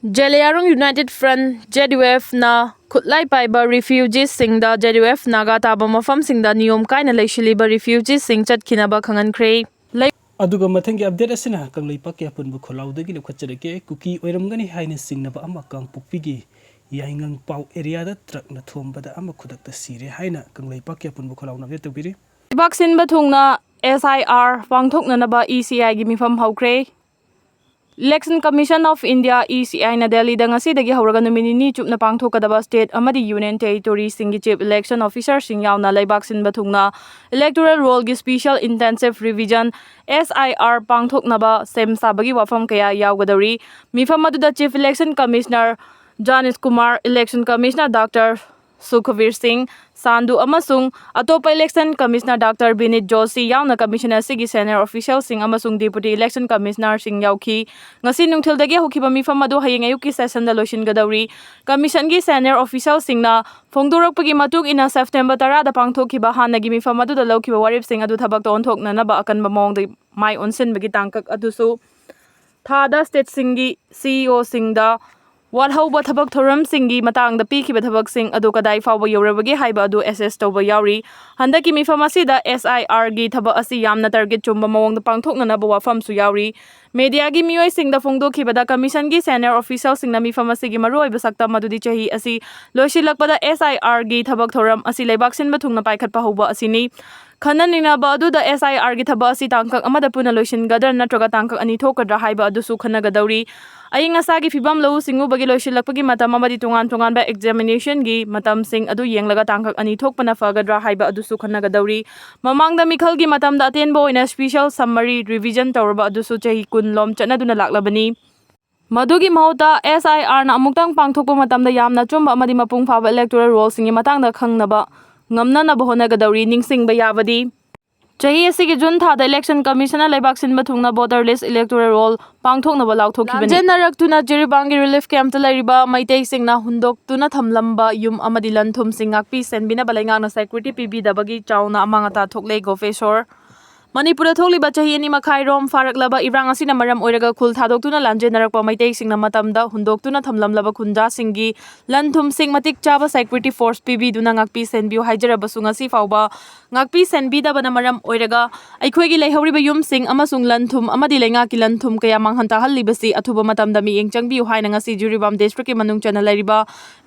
Jelayarong United Front ZUF na Khutlai Paiba Regugeesingda ZUF Naga Taba Mafamsingda Niyom Kaina leishiliba Regugeesing Chingnaba khangankre aduga mathanggi update asina kanglei pakya punbu kholaudagi lukhatjareke Kuki oiramgani haina singnaba ama kang pukpigi yaingang pau area da truck na thombada ama khudakta sire haina kanglei pakya punbu kholauna ve tobiri baksin bathungna SIR pangthoknanaba ECI gi mifam haukre Election Commission of India ECI na Delhi da ngasidagi hawraga numini chupna pangthokadaba state amadi union territory singi chief election officer sing yauna laibak sin bathungna electoral roll gi special intensive revision SIR pangthoknaba sem sabagi wafam kaya yawgadari mifam aduda chief election commissioner Janis Kumar, election commissioner Dr. Sukhveer Singh Sandhu amasung atopa election commissioner Dr. Binit Joshi yauna commissioner sigi senior official sing amasung deputy election commissioner sing yauki ngasi nungthildagi hokiba mifam adu hayeng ayuki session da loishin gadauri commission gi senior official singna phongdorokpagi matung ina September 10 da pangthokiba hanagi mifam adu da laukiba warip sing adu thabak ton thokna na ba akan ba mong de mai onsen bagi tangkak adusu thada state singi CEO singda Walhauba thabak thoram singi matang da pikiba thabak sing adu kadai fawba yorabagi haiba adu SS tawba yauri handaki mifam asida SIR gi thaba asi yamna target chumba mawong da pangthokna na bawa fam su yauri media gi mioi sing da phongdo khibada commission gi senior official sing na mifam asigi maroi basakta madudi chahi asi loishilakpada SIR gi thabak thoram asi leibak sin bathungna paikhat pa hoba asini Khananina ba adu da SIR gi thaba asi tangkak amada puna loishin gadar natraga tangkak ani thokadra haiba adu su khanagadawri aying asagi fibam lau singu bagi loishilakpagi matam amadi tungan ba examination gi matam sing adu yenglaga tangkak ani thokpana fagadra haiba adu su khanagadawri mamangda mikhal gi matam da atenbo ina special summary revision tawrba adu su chahi kun lom chanaduna laklabani Madugi mahota SIR na amuktang pangthokpa matamda yamna chumba amadi mapung phaba electoral roll singi matangda khangnaba ngamna na bahona gadawri ningsingba yabadi chahi asigi June thada election commissioner laibak sinba thungna voter list electoral roll pangthoknaba lauthokibani lanjenarakhtuna jiribangi relief camp ta lariba maitei singna hundoktuna thamlamba yum amadi lanthum singakpi senbina balaingangna security pb dabagi chauna amangata thoklei gofesor Manipur tholiba chahi ani makhai rom faraklaba irang asina maram oiraga khul thadoktuna lanjenarakpa maitei singna matamda hundoktuna thamlamlaba khunja singi lanthum sing matik chaba security force pb duna ngakpi senbiu haijaraba sungasi fawba ngakpi senbi da bana maram oiraga aikhoigi leihoriba yum sing amasung lanthum amadi lenga ki lanthum kaya manghanta hallibasi athuba matamda mi engchangbiu haina ngasi juribam district ki manung chana lariba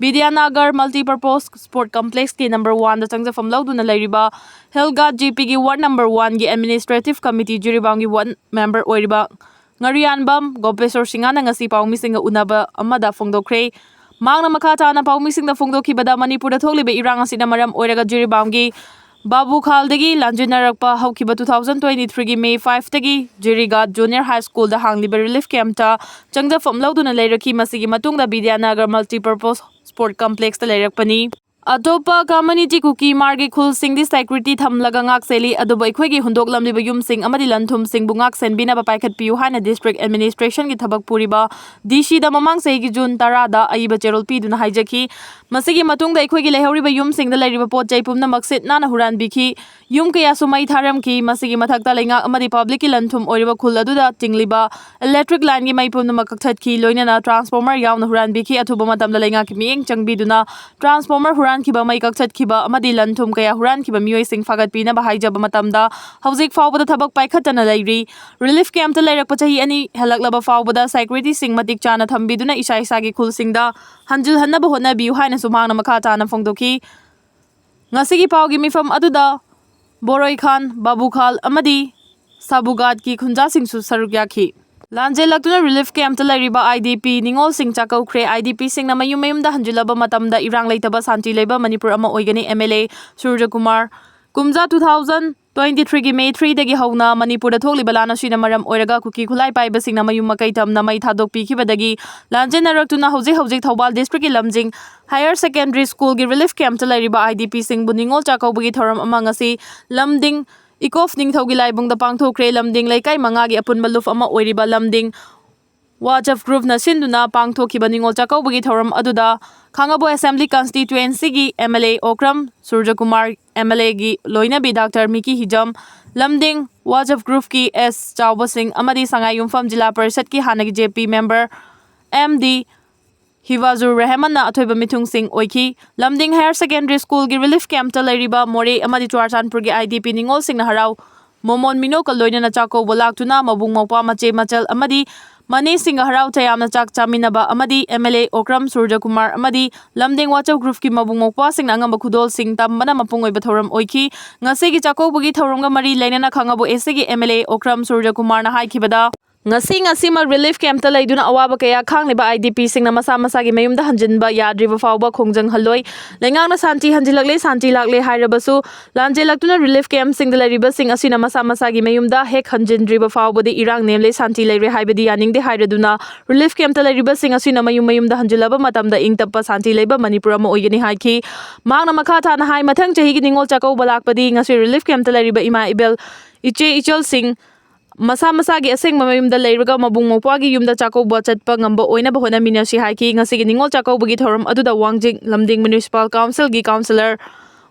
Vidyanagar multipurpose sport complex ki number 1 da changjafam lauduna lariba Helga GP gi ward number 1 gi administrative committee juribam gi 1 member oiriba ngarianbam gopesor singana ngasi paumi singa unaba amada phongdokre mangna makata na paumi singda phongdokhibada Manipur da tholibe irang asina maram oiraga juribam gi Babu Khaldagi lanjenarakpa haukiba 2023 gi May 5 tagi Jirigat Junior High School da hangliba relief camp ta changjafam lauduna leiraki masigi matungda Vidyanagar multipurpose sport complex ta leirakpani Atopa community Kuki margi khul sing di security thamlaga ngak seli adubai khwegi hundok lamliba yum sing amadi lanthum sing bungak senbina ba paikhat piu hana district administration gi thabak puriba DC da mamang sei gi June 10 da aiba cherol pi duna haijaki masigi matungda khwegi lehoriba yum sing da lairiba pot jai pumna maksit nana huran bikhi yum kaya sumai tharam ki masigi mathakta lenga amadi public ki lanthum oiriba khul aduda tingliba electric line gi mai pumna makakhat ki loina na transformer yauna huran bikhi athuba matamda lenga ki mieng changbi duna transformer huran kiba mai kakchat kiba amadi lanthum kaya huran kiba mioi sing fagat pina bahai jaba matamda hauzik fawbada thabak paikhatana lairi relief camp ta lairakpa chahi ani halaklaba fawbada security sing matik chana thambiduna isa isa gi khul singda hanjil hanna bahona biu haina sumangna makha chana phongdoki ngasigi pawgi mifam aduda Boroi Khan Babu Khal amadi Sabugat ki khunja sing su saruk yakhi Lanje laktuna relief camp ta lariba IDP Ningol Singh Chakau Kre IDP Singh na mayum da hanjulaba matamda irang leitaba santi leba Manipur ama oigani MLA Sire Kumar Kumja 2023 gi May 3 dagi hauna Manipur da thokliba lana sina maram oiraga Kuki Khutlai Paiba Singh na mayum makai tamna mai thadok pikibadagi lanje narakuna hauzik Thobal district ki Lamjing Higher Secondary School gi relief camp ta lariba IDP Singh bu Ningol Chakau bugi thoram amangasi Lamding Ikof ning thogi laibung da pangthokre lamding laikai mangagi apun maluf ama oiriba lamding WhatsApp group na sinduna pangthokiba Ningol Chakau bugi thoram aduda Khangabo Assembly constituency gi MLA Okram Surja Kumar MLA gi loina bi Dr. Miki Hijam lamding WhatsApp group ki S Chawba Singh amadi Sangai Yumpham Jila Parishad ki hanagi JP member MD Hivazur Rahmanna athoiba mithungsing oiki Lamding Higher Secondary School gi relief camp ta leiriba More amadi Churachandpur gi IDP ningol singna harau Momon Mino ka loinana chako bolaktuna mabung mawpa mache machal amadi Mani Singa Harau Tayamna Chak Chaminaba Amadi MLA Okram Surja Kumar Amadi Lamding Wachaw Group ki mabung mawpa sing angamba khudol sing tambana mapungoi bathoram oiki ngase gi chako bugi thoromga mari lainana khangabo esegi MLA Okram Surja Kumar na haikibada ngasi mag relief camp ta leiduna awaba kaya khangliba IDP sing na masa gi mayumda hanjinba yadriba fawba khongjang haloi lengang na santi hanjilakle santi lakle hairabasu lanjelaktuna relief camp sing da leriba sing asina masa gi mayumda hek hanjindriba fawba de irang nemle santi leire haibadi yaningde hairaduna relief camp ta leriba sing asina mayumda hanjilaba matamda ingtappa santi leiba manipur ama oigani haiki mangna makha thana hai mathang chahi gi ningol chakau balakpadi ngasi relief camp ta leriba ima ibel ichel sing Masa gi aseng mamayumda leiraga mabung mawpa gi yumda chakauba chatpa ngamba oina ba hona minasi haiki ngasi gi ningol chakauba gi thoram aduda wangjing Lamding Municipal Council gi councillor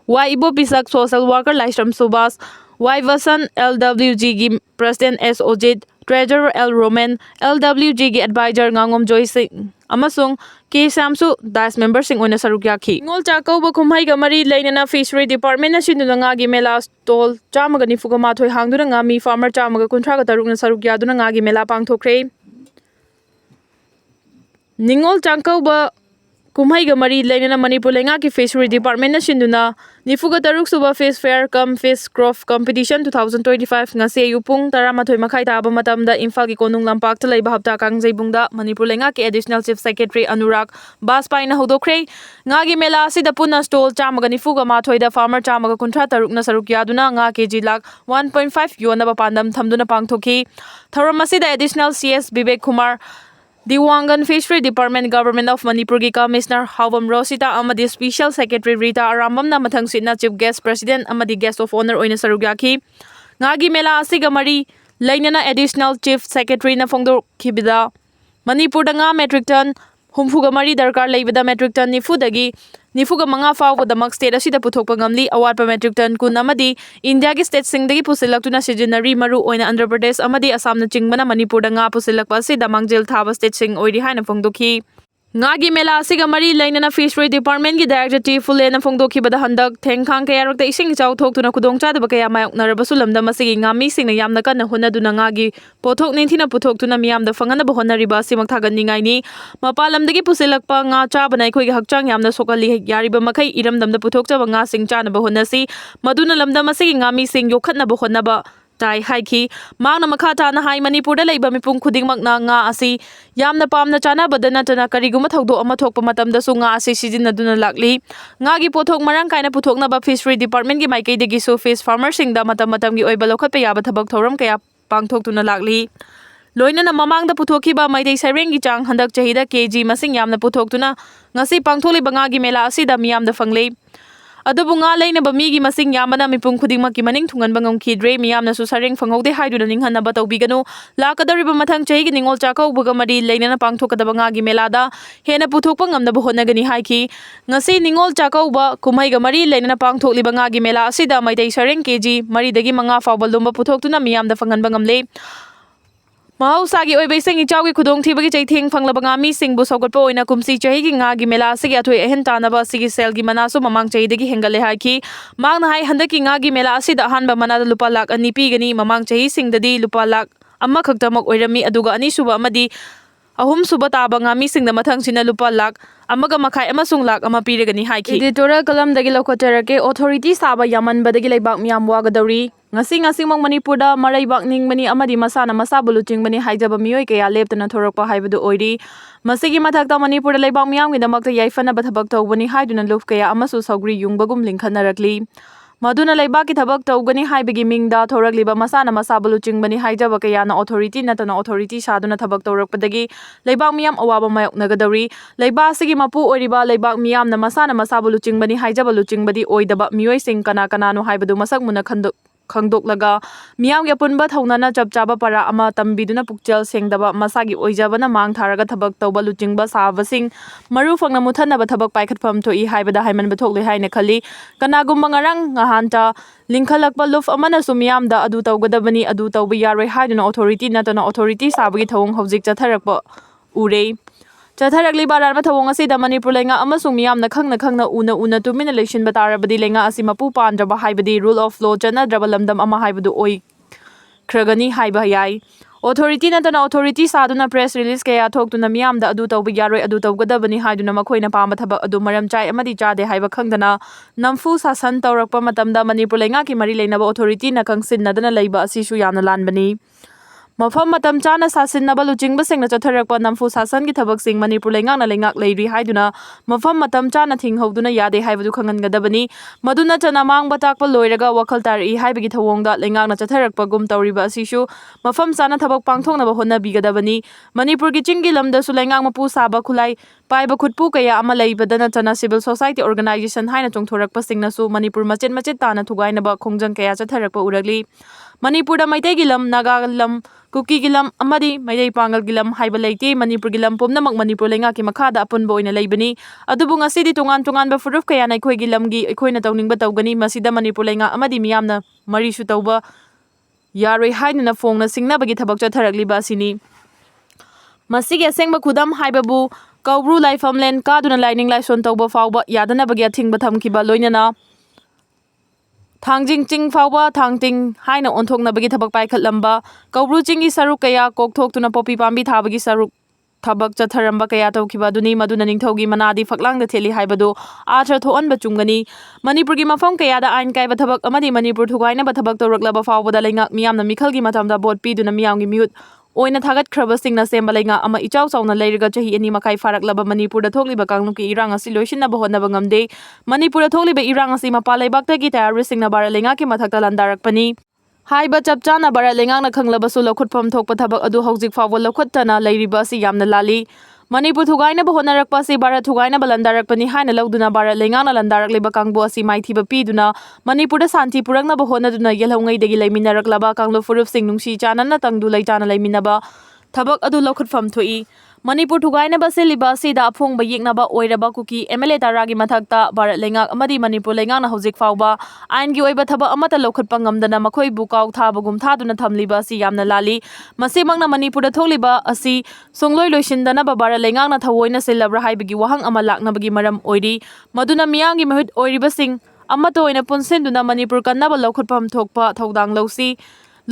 Y Ibo Pisak social worker Laisram Subas Y Vasan LWG gi president S Ojit treasurer L Roman LWG gi advisor Ngangom Joy Singh amasung K Samsu das member sing oina saruk yaki ngol chakauba khumhai ga mari leinana fishery department na sinuna nga gi mela stall chamaga nifuga mathoi hangduna nga mi farmer chamaga kunthra ga taruk na saruk yaduna nga gi mela pangthokre ningol changkauba kumhai ga mari leinana Manipur lenga ki fishery department na sinduna nifuga taruk suba fish fair cum fish crop competition 2025 ngase yupung taramathoi makhai taba matamda Imphal gi konung lampak ta leiba hapta kangjeibungda Manipur lenga ki additional chief secretary Anurag Baspai na hodokre nga gi mela sida punna stall chamaga nifuga mathoi da farmer chamaga kunthra taruk na saruk yaduna nga kg lak 1.5 yonaba pandam thamduna pangthoki thoramasida additional CS Vivek Kumar Diwangan Fishery Department Government of Manipur gi Commissioner Hawam Rosita amadi Special Secretary Rita Arambam na mathang sina Chief Guest President amadi Guest of Honor oina sarugyaki ngagi mela asiga mari lainana Additional Chief Secretary na phongdo khibida Manipur da nga metric ton humfuga mari darkar leibada metric ton nifuga manga fawba damak state asida puthokpa ngamli awatpa metric ton kun amadi India gi state singdagi pusilaktuna sijinari maru oina Andhra Pradesh amadi Assam na chingbana Manipur da nga pusilakpa asida mangjel thaba state sing oiri haina phongdokhi ngagi mela asiga mari lainana fishery department gi director chief Fule na phongdokhi bada handak thengkhang kaya rakta ising chaw thoktuna khudong chadaba kaya mayok narabasu lamdam asigi ngami singna yamna kana honaduna ngagi pothok ninthina puthokuna miyamda fangana ba honariba simak thaganningai ni mapalamdagi pusilakpa nga chabana khoi gi hakchang yamna sokali yariba makhai iramdamda puthokchaba nga sing chana ba honasi maduna lamdam asigi ngami sing yokhatna ba honaba tai haiki mangna makhata na hai Manipur da leiba mipung khudingmak na nga asi yamna pamna chana badana tana kariguma thogdo ama thokpa matamda su nga asi sijinaduna lakli nga gi pothok marang kaina puthokna ba fishery department gi maikei degi so fish farmer singda matam gi oiba lokhatpa yaba thabak thoram kaya pangthoktuna lakli loinana mamangda puthokhiba maidei sareng gi chang handak chahida kg masing yamna puthokuna ngasi pangtholiba nga gi mela asida miyamda fangle adubu nga leina ba migi masing yamana mipung khudingma ki maning thungan bangam khidre miyamna su sareng fanghode haiduna ninghanna ba tawbiganu lakadariba mathang chahi gi ningol chakau buga mari leina na pangthokadaba nga gi melada hena puthokpa ngamna ba honagani haiki ngasi ningol chakau ba kumai ga mari leina na pangthokliba nga gi mela asida maidei sareng kg mari dagi manga fawbal lumba puthoktuna miyamda fangan bangamle Mahausaagi oibai singi chawgi khudong thibagi chaitheng phanglaba nga mi singbu sawgatpa oina kumsi chahi gi nga gi mela asigi athoi ehen tanaba sigi sel gi manasu mamang chahidagi hengale haiki mangna hai handaki nga gi mela asida hanba manada lupa lak ani pigani mamang chahi singdadi lupa lak amma khaktamak oirami aduga ani suba amadi ahum suba taba nga mi singda mathang sina lupa lak amaga makhai amasung lak ama piragani haiki editorial kalam dagi lokhotarake authority saba yaman badagi leibak miyam wagadawri ngasi mong Manipur da maraibak ningbani amadi masana masabu luchingmani haijaba miyoi kaya leptana thorakpa haibadu oiri masigi mathakta Manipur da leibak miyam gi damakta yaifana bathabak tawbani haiduna luf kaya amasu saugri yungbagum linkhannarakli maduna leibak ki thabak tawgani haibagi mingda thorakliba masana masabu luchingmani haijaba kaya na authority natana authority saduna thabak tawrakpadagi leibak miyam awaba mayok nagadawri leibak sigi mapu oiriba leibak miyam na masana masabu luchingmani haijaba luchingbadi oidaba miyoi sing kana no haibadu masak muna khangdoklaga miyam gi punba thaunana chapchaba para ama tambiduna pukchal sengdaba masagi oijabana mang tharaga thabak tawba luchingba sabasing maru fangna muthanaba thabak paikhatpham thoi haibada haiman bathokle haina khali kanagumba ngarang ngahanta lingkhalakpa luf amana sumiyamda adu tawgadabani adu tawba yaroi haiduna authority natana authority sabagi thawung hojik chatharakpa ure ꯆꯠꯊꯔꯛꯂꯤꯕ ꯑꯔꯥꯟꯕ ꯊꯧꯑꯣꯡ ꯑꯁꯤꯗ ꯃꯅꯤꯄꯨꯔ ꯂꯩꯉꯥꯛ ꯑꯃꯁꯨꯡ ꯃꯤꯌꯥꯝꯅ ꯈꯪꯅ ꯎꯅ ꯇꯨꯃꯤꯟꯅ ꯂꯩꯁꯤꯟꯕ ꯇꯥꯔꯕꯗꯤ ꯂꯩꯉꯥꯛ ꯑꯁꯤ ꯃꯄꯨ ꯄꯥꯟꯗ꯭ꯔꯕ ꯍꯥꯏꯕꯗꯤ ꯔꯨꯜ ꯑꯣꯐ ꯂꯣ ꯆꯠꯅꯗ꯭ꯔꯕ ꯂꯝꯗꯝ ꯑꯃ ꯍꯥꯏꯕꯗꯨ ꯑꯣꯏꯈ꯭ꯔꯒꯅꯤ ꯍꯥꯏꯕ ꯌꯥꯏ꯫ ꯑꯣꯊꯣꯔꯤꯇꯤ ꯅꯠꯇꯅ ꯑꯣꯊꯣꯔꯤꯇꯤ ꯁꯥꯗꯨꯅ ꯄ꯭ꯔꯦꯁ ꯔꯤꯂꯤꯖ ꯀꯌꯥ ꯊꯣꯛꯇꯨꯅ ꯃꯤꯌꯥꯝꯗ ꯑꯗꯨ ꯇꯧꯕ ꯌꯥꯔꯣꯏ ꯑꯗꯨ ꯇꯧꯒꯗꯕꯅꯤ ꯍꯥꯏꯗꯨꯅ ꯃꯈꯣꯏꯅ ꯄꯥꯝꯕ ꯊꯕꯛ ꯑꯗꯨ ꯃꯔꯝ ꯆꯥꯏ ꯑꯃꯗꯤ ꯆꯥꯗꯦ ꯍꯥꯏꯕ ꯈꯪꯗꯅ ꯅꯝꯐꯨ ꯁꯥꯁꯟ ꯇꯧꯔꯛꯄ ꯃꯇꯝꯗ ꯃꯅꯤꯄꯨꯔ ꯂꯩꯉꯥꯛꯀꯤ ꯃꯔꯤ ꯂꯩꯅꯕ ꯑꯣꯊꯣꯔꯤꯇꯤꯅ ꯈꯪꯁꯤꯟꯅꯗꯅ ꯂꯩꯕ ꯑꯁꯤꯁꯨ ꯌꯥꯝꯅ ꯂꯥꯟꯕꯅꯤ꯫ ꯃꯐꯝ ꯃꯇꯝ ꯆꯥꯅ ꯁꯥꯁꯤꯟꯅꯕ ꯂꯨꯆꯤꯡꯕꯁꯤꯡꯅ ꯆꯠꯊꯔꯛꯄ ꯅꯝꯐꯨ ꯁꯥꯁꯟꯒꯤ ꯊꯕꯛꯁꯤꯡ ꯃꯅꯤꯄꯨꯔ ꯂꯩꯉꯥꯛꯅ ꯂꯩꯉꯥꯛ ꯂꯩꯔꯤ ꯍꯥꯏꯗꯨꯅ ꯃꯐꯝ ꯃꯇꯝ ꯆꯥꯅ ꯊꯤꯡꯍꯧꯗꯨꯅ ꯌꯥꯗꯦ ꯍꯥꯏꯕꯗꯨ ꯈꯪꯍꯟꯒꯗꯕꯅꯤ꯫ ꯃꯗꯨ ꯅꯠꯇꯅ ꯃꯥꯡꯕ ꯇꯥꯛꯄ ꯂꯣꯏꯔꯒ ꯋꯥꯈꯜ ꯇꯥꯔꯛꯏ ꯍꯥꯏꯕꯒꯤ ꯊꯧꯑꯣꯡꯗ ꯂꯩꯉꯥꯛꯅ ꯆꯠꯊꯔꯛꯄꯒꯨꯝ ꯇꯧꯔꯤꯕ ꯑꯁꯤꯁꯨ ꯃꯐꯝ ꯆꯥꯅ ꯊꯕꯛ ꯄꯥꯡꯊꯣꯛꯅꯕ ꯍꯣꯠꯅꯕꯤꯒꯗꯕꯅꯤ꯫ ꯃꯅꯤꯄꯨꯔꯒꯤ ꯆꯤꯡꯒꯤ ꯂꯝꯗꯁꯨ ꯂꯩꯉꯥꯛ ꯃꯄꯨ ꯁꯥꯕ ꯈꯨꯠꯂꯥꯏ ꯄꯥꯏꯕ ꯈꯨꯠꯄꯨ ꯀꯌꯥ ꯑꯃ ꯂꯩꯕꯗ ꯅꯠꯇꯅ ꯁꯤꯚꯤꯜ ꯁꯣꯁꯥꯏꯇꯤ ꯑꯣꯔꯒꯅꯥꯏꯖꯦꯁꯟ ꯍꯥꯏꯅ ꯆꯣꯡꯊꯣꯔꯛꯄꯁꯤꯡꯅꯁꯨ ꯃꯅꯤꯄꯨꯔ ꯃꯆꯦꯠ ꯇꯥꯅ ꯊꯨꯒꯥꯏꯅꯕ ꯈꯣꯡꯖꯪ ꯀꯌꯥ ꯆꯠꯊꯔꯛꯄ ꯎꯔꯛꯂꯤ꯫ ꯃꯅꯤꯄꯨꯔꯗ ꯃꯩꯇꯩꯒꯤ ꯂꯝ, ꯅꯥꯒꯥ ꯂꯝ, ꯀꯨꯀꯤꯒꯤ ꯂꯝ ꯑꯃꯗꯤ ꯃꯩꯇꯩ ꯄꯥꯡꯒꯜꯒꯤ ꯂꯝ ꯍꯥꯏꯕ ꯂꯩꯇꯦ꯫ ꯃꯅꯤꯄꯨꯔꯒꯤ ꯂꯝ ꯄꯨꯝꯅꯃꯛ ꯃꯅꯤꯄꯨꯔ ꯂꯩꯉꯥꯛꯀꯤ ꯃꯈꯥꯗ ꯑꯄꯨꯟꯕ ꯑꯣꯏꯅ ꯂꯩꯕꯅꯤ꯫ ꯑꯗꯨꯕꯨ ꯉꯁꯤꯗꯤ ꯇꯣꯉꯥꯟꯕ ꯐꯨꯔꯨꯞ ꯀꯌꯥꯅ ꯑꯩꯈꯣꯏꯒꯤ ꯂꯝꯒꯤ ꯑꯩꯈꯣꯏꯅ ꯇꯧꯅꯤꯡꯕ ꯇꯧꯒꯅꯤ, ꯃꯁꯤꯗ ꯃꯅꯤꯄꯨꯔ ꯂꯩꯉꯥꯛ ꯑꯃꯗꯤ ꯃꯤꯌꯥꯝꯅ ꯃꯔꯤꯁꯨ ꯇꯧꯕ ꯌꯥꯔꯣꯏ ꯍꯥꯏꯗꯨꯅ ꯐꯣꯡꯅ ꯁꯤꯡꯅꯕꯒꯤ ꯊꯕꯛ ꯆꯠꯊꯔꯛꯂꯤꯕ ꯑꯁꯤꯅꯤ꯫ ꯃꯁꯤꯒꯤ ꯑꯁꯦꯡꯕ ꯈꯨꯗꯝ ꯍꯥꯏꯕꯕꯨ ꯀꯧꯕ꯭ꯔꯨ ꯂꯥꯏꯐꯝꯂꯦꯟ ꯀꯥꯗꯨꯅ ꯂꯥꯏꯅꯤꯡ ꯂꯥꯏꯁꯣꯟ ꯇꯧꯕ ꯐꯥꯎꯕ ꯌꯥꯗꯅꯕꯒꯤ ꯑꯊꯤꯡꯕ ꯊꯝꯈꯤꯕ, ꯂꯣꯏꯅꯅ ꯊꯥꯡꯖꯤꯡ ꯆꯤꯡ ꯐꯥꯎꯕ ꯊꯥꯡꯇꯤꯡ ꯍꯥꯏꯅ ꯑꯣꯟꯊꯣꯛꯅꯕꯒꯤ ꯊꯕꯛ ꯄꯥꯏꯈꯠꯂꯝꯕ, ꯀꯧꯕ꯭ꯔꯨ ꯆꯤꯡꯒꯤ ꯁꯔꯨꯛ ꯀꯌꯥ ꯀꯣꯛꯊꯣꯛꯇꯨꯅ ꯄꯣꯄꯤ ꯄꯥꯝꯕꯤ ꯊꯥꯕꯒꯤ ꯊꯕꯛ ꯆꯠꯊꯔꯝꯕ ꯀꯌꯥ ꯇꯧꯈꯤꯕ ꯑꯗꯨꯅꯤ꯫ ꯃꯗꯨꯅ ꯅꯤꯡꯊꯧꯒꯤ ꯃꯅꯥꯗꯤ ꯐꯛꯂꯥꯡꯗ ꯊꯦꯠꯂꯤ ꯍꯥꯏꯕꯗꯨ ꯑꯥꯔꯊ ꯊꯣꯛꯍꯟꯕ ꯆꯨꯝꯒꯅꯤ꯫ ꯃꯅꯤꯄꯨꯔꯒꯤ ꯃꯐꯝ ꯀꯌꯥꯗ ꯑꯥꯏꯟ ꯀꯥꯏꯕ ꯊꯕꯛ ꯑꯃꯗꯤ ꯃꯅꯤꯄꯨꯔ ꯊꯨꯒꯥꯏꯅꯕ ꯊꯕꯛ ꯇꯧꯔꯛꯂꯕ ꯐꯥꯎꯕꯗ ꯂꯩꯉꯥꯛ ꯃꯤꯌꯥꯝꯅ ꯃꯤꯈꯜꯒꯤ ꯃꯇꯝꯗ ꯚꯣꯠ ꯄꯤꯗꯨꯅ ꯃꯤꯌꯥꯝꯒꯤ ꯃꯤꯍꯨꯠ ꯑꯣꯏꯅ ꯊꯥꯒꯠꯈ꯭ꯔꯕꯁꯤꯡꯅ ꯁꯦꯝꯕ ꯂꯩꯉꯥꯛ ꯑꯃ ꯏꯆꯥꯎ ꯆꯥꯎꯅ ꯂꯩꯔꯒ ꯆꯍꯤ 2 ꯃꯈꯥꯏ ꯐꯥꯔꯛꯂꯕ ꯃꯅꯤꯄꯨꯔꯗ ꯊꯣꯛꯂꯤꯕ ꯀꯥꯡꯂꯨꯞꯀꯤ ꯏꯔꯥꯡ ꯑꯁꯤ ꯂꯣꯏꯁꯤꯟꯅꯕ ꯍꯣꯠꯅꯕ ꯉꯝꯗꯦ꯫ ꯃꯅꯤꯄꯨꯔꯗ ꯊꯣꯛꯂꯤꯕ ꯏꯔꯥꯡ ꯑꯁꯤ ꯃꯄꯥꯟ ꯂꯩꯕꯥꯛꯇꯒꯤ ꯇꯦꯔꯣꯔꯤꯁꯁꯤꯡꯅ ꯚꯥꯔꯠ ꯂꯩꯉꯥꯛꯀꯤ ꯃꯊꯛꯇ ꯂꯥꯟꯗꯥꯔꯛꯄꯅꯤ ꯍꯥꯏꯕ ꯆꯞ ꯆꯥꯅ ꯚꯥꯔꯠ ꯂꯩꯉꯥꯛꯅ ꯈꯪꯂꯕꯁꯨ ꯂꯧꯈꯠꯐꯝ ꯊꯣꯛꯄ ꯊꯕꯛ ꯑꯗꯨ ꯍꯧꯖꯤक ꯐꯥꯎꯕ ꯂꯧꯈꯠꯇꯅ ꯂꯩꯔꯤꯕ ꯑꯁꯤ ꯌꯥꯝꯅ ꯂꯥꯜꯂꯤ꯫ ꯃꯅꯤꯄꯨꯔ ꯊꯨꯒꯥꯏꯅꯕ ꯍꯣꯠꯅꯔꯛꯄ ꯑꯁꯤ ꯚꯥꯔꯠ ꯊꯨꯒꯥꯏꯅꯕ ꯂꯥꯟꯗꯥꯔꯛꯄꯅꯤ ꯍꯥꯏꯅ ꯂꯧꯗꯨꯅ ꯚꯥꯔꯠ ꯂꯩꯉꯥꯛꯅ ꯂꯥꯟꯗꯥꯔꯛꯂꯤꯕ ꯀꯥꯡꯕꯨ ꯑꯁꯤ ꯃꯥꯏꯊꯤꯕ ꯄꯤꯗꯨꯅ ꯃꯅꯤꯄꯨꯔꯗ ꯁꯥꯟꯇꯤ ꯄꯨꯔꯛꯅꯕ ꯍꯣꯠꯅꯗꯨꯅ ꯌꯦꯜꯍꯧꯉꯩꯗꯒꯤ ꯂꯩꯃꯤꯟꯅꯔꯛꯂꯕ ꯀꯥꯡꯂꯨꯞ ꯐꯨꯔꯨꯞꯁꯤꯡ ꯅꯨꯡꯁꯤ ꯆꯥꯟꯅꯅ ꯇꯪꯗꯨ ꯂꯩꯇꯥꯅ ꯂꯩꯃꯤꯟꯅꯕ ꯊꯕꯛ ꯑꯗꯨ ꯂꯧꯈꯠꯐꯝ ꯊꯣꯛꯏ꯫ ꯃꯅꯤꯄꯨꯔ ꯊꯨꯒꯥꯏꯅꯕ ꯁꯤꯜꯂꯤꯕ ꯑꯁꯤꯗ ꯑꯐꯣꯡꯕ ꯌꯦꯛꯅꯕ ꯑꯣꯏꯔꯕ ꯀꯨꯀꯤ MLA ꯇꯔꯥꯒꯤ ꯃꯊꯛꯇ ꯚꯥꯔꯠ ꯂꯩꯉꯥꯛ ꯑꯃꯗꯤ ꯃꯅꯤꯄꯨꯔ ꯂꯩꯉꯥꯛꯅ ꯍꯧꯖꯤक ꯐꯥꯎꯕ ꯑꯥꯏꯟꯒꯤ ꯑꯣꯏꯕ ꯊꯕꯛ ꯑꯃꯠꯇ ꯂꯧꯈꯠꯄ ꯉꯝꯗꯅ ꯃꯈꯣꯏꯕꯨ ꯀꯥꯎ ꯊꯥꯕꯒꯨꯝ ꯊꯥꯗꯨꯅ ꯊꯝꯂꯤꯕ ꯑꯁꯤ ꯌꯥꯝꯅ ꯂꯥꯜꯂꯤ꯫ ꯃꯁꯤꯃꯛꯅ ꯃꯅꯤꯄꯨꯔꯗ ꯊꯣꯛꯂꯤꯕ ꯑꯁꯤ ꯁꯨꯡꯂꯣꯏ ꯂꯣꯏꯁꯤꯟꯗꯅꯕ ꯚꯥꯔꯠ ꯂꯩꯉꯥꯛꯅ ꯊꯑꯣꯏꯅ ꯁꯤꯜꯂꯕ꯭ꯔꯥ ꯍꯥꯏꯕꯒꯤ ꯋꯥꯍꯪ ꯑꯃ ꯂꯥꯛꯅꯕꯒꯤ ꯃꯔꯝ ꯑꯣꯏꯔꯤ꯫ ꯃꯗꯨꯅ ꯃꯤꯌꯥꯝꯒꯤ ꯃꯤꯍꯨꯠ ꯑꯣꯏꯔꯤꯕꯁꯤꯡ ꯑꯃꯠꯇ ꯑꯣꯏꯅ ꯄꯨꯟꯁꯤꯟꯗꯨꯅ ꯃꯅꯤꯄꯨꯔ ꯀꯟꯅꯕ ꯂꯧꯈꯠꯐꯝ ꯊꯣꯛꯄ ꯊꯧꯗꯥꯡ ꯂꯧꯁꯤ꯫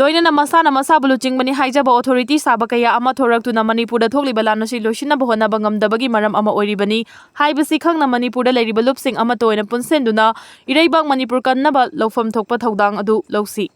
ꯂꯣꯏꯅꯅ ꯃꯁꯥꯅ ꯃꯁꯥꯕꯨ ꯂꯨꯆꯤꯡꯕꯅꯤ ꯍꯥꯏꯖꯕ ꯑꯣꯊꯣꯔꯤꯇꯤ ꯁꯥꯕ ꯀꯌꯥ ꯑꯃ ꯊꯣꯔꯛꯇꯨꯅ ꯃꯅꯤꯄꯨꯔꯗ ꯊꯣꯛꯂꯤꯕ ꯂꯥꯟ ꯑꯁꯤ ꯂꯣꯏꯁꯤꯟꯅꯕ ꯍꯣꯠꯅꯕ ꯉꯝꯗꯕꯒꯤ ꯃꯔꯝ ꯑꯃ ꯑꯣꯏꯔꯤꯕꯅꯤ ꯍꯥꯏꯕꯁꯤ ꯈꯪꯅ ꯃꯅꯤꯄꯨꯔꯗ ꯂꯩꯔꯤꯕ ꯂꯨꯞꯁꯤꯡ ꯑꯃꯠꯇ ꯑꯣꯏꯅ ꯄꯨꯟꯁꯤꯟꯗꯨꯅ ꯏꯔꯩꯕꯥꯛ ꯃꯅꯤꯄꯨꯔ ꯀꯟꯅꯕ ꯂꯧꯐꯝ ꯊꯣꯛꯄ ꯊꯧꯗꯥꯡ ꯑꯗꯨ ꯂꯧꯁꯤ꯫